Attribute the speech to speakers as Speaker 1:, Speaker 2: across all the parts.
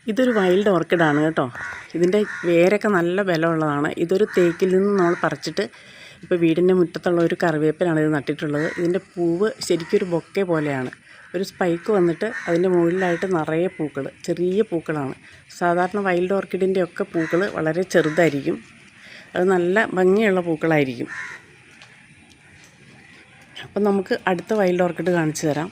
Speaker 1: ഇതൊരു വൈൽഡ് ഓർക്കിഡാണ് കേട്ടോ. ഇതിൻ്റെ വേരൊക്കെ നല്ല ബലമുള്ളതാണ്. ഇതൊരു തേക്കിൽ നിന്ന് നമ്മൾ പറിച്ചിട്ട് ഇപ്പോൾ വീടിൻ്റെ മുറ്റത്തുള്ള ഒരു കറിവേപ്പിലാണ് ഇത് നട്ടിട്ടുള്ളത്. ഇതിൻ്റെ പൂവ് ശരിക്കൊരു ബൊക്കെ പോലെയാണ്. ഒരു സ്പൈക്ക് വന്നിട്ട് അതിൻ്റെ മുകളിലായിട്ട് നിറയെ പൂക്കൾ, ചെറിയ പൂക്കളാണ്. സാധാരണ വൈൽഡ് ഓർക്കിഡിൻ്റെ ഒക്കെ പൂക്കൾ വളരെ ചെറുതായിരിക്കും. അത് നല്ല ഭംഗിയുള്ള പൂക്കളായിരിക്കും. അപ്പം നമുക്ക് അടുത്ത വൈൽഡ് ഓർക്കിഡ് കാണിച്ചു തരാം.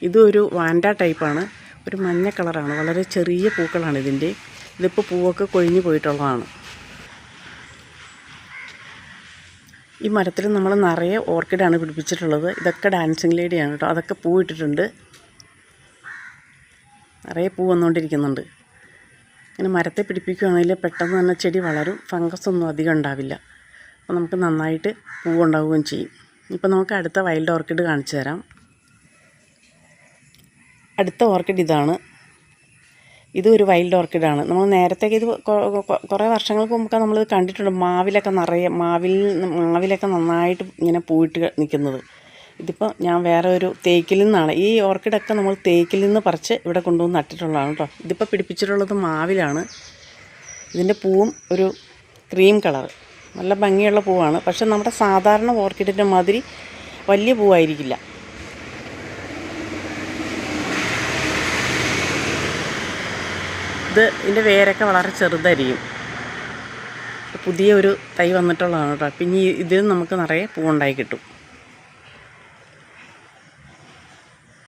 Speaker 1: ഇതൊരു വാൻഡ ടൈപ്പാണ്. ഒരു മഞ്ഞ കളറാണ്. വളരെ ചെറിയ പൂക്കളാണ് ഇതിൻ്റെ. ഇതിപ്പോൾ പൂവൊക്കെ കൊഴിഞ്ഞു പോയിട്ടുള്ളതാണ്. ഈ മരത്തിൽ നമ്മൾ നിറയെ ഓർക്കിഡാണ് പിടിപ്പിച്ചിട്ടുള്ളത്. ഇതൊക്കെ ഡാൻസിങ് ലേഡിയാണ് കേട്ടോ. അതൊക്കെ പൂ ഇട്ടിട്ടുണ്ട്. നിറയെ പൂ വന്നുകൊണ്ടിരിക്കുന്നുണ്ട്. ഇങ്ങനെ മരത്തെ പിടിപ്പിക്കുകയാണെങ്കിൽ പെട്ടെന്ന് തന്നെ ചെടി വളരും. ഫംഗസ് ഒന്നും അധികം ഉണ്ടാവില്ല. അപ്പോൾ നമുക്ക് നന്നായിട്ട് പൂവുണ്ടാവുകയും ചെയ്യും. ഇപ്പോൾ നമുക്ക് അടുത്ത വൈൽഡ് ഓർക്കിഡ് കാണിച്ചു തരാം. അടുത്ത ഓർക്കിഡ് ഇതാണ്. ഇതും ഒരു വൈൽഡ് ഓർക്കിഡാണ്. നമ്മൾ നേരത്തേക്ക് ഇത് കുറേ വർഷങ്ങൾക്ക് മുമ്പൊക്കെ നമ്മളിത് കണ്ടിട്ടുണ്ട്. മാവിലൊക്കെ നന്നായിട്ട് ഇങ്ങനെ പൂവിട്ട് നിൽക്കുന്നത്. ഇതിപ്പോൾ ഞാൻ വേറെ ഒരു തേക്കിൽ നിന്നാണ്. ഈ ഓർക്കിഡൊക്കെ നമ്മൾ തേക്കിൽ നിന്ന് പറിച്ച് ഇവിടെ കൊണ്ടുവന്ന് നട്ടിട്ടുള്ളതാണ് കേട്ടോ. ഇതിപ്പോൾ പിടിപ്പിച്ചിട്ടുള്ളത് മാവിലാണ്. ഇതിൻ്റെ പൂവും ഒരു ക്രീം കളർ, നല്ല ഭംഗിയുള്ള പൂവാണ്. പക്ഷെ നമ്മുടെ സാധാരണ ഓർക്കിഡിൻ്റെ മാതിരി വലിയ പൂവായിരിക്കില്ല. ഇതിൻ്റെ വേരൊക്കെ വളരെ ചെറുതായിരിക്കും. പുതിയ ഒരു തൈ വന്നിട്ടുള്ളതാണ് കേട്ടോ. പിന്നെ ഇതിൽ നമുക്ക് നിറയെ പൂവുണ്ടായി കിട്ടും.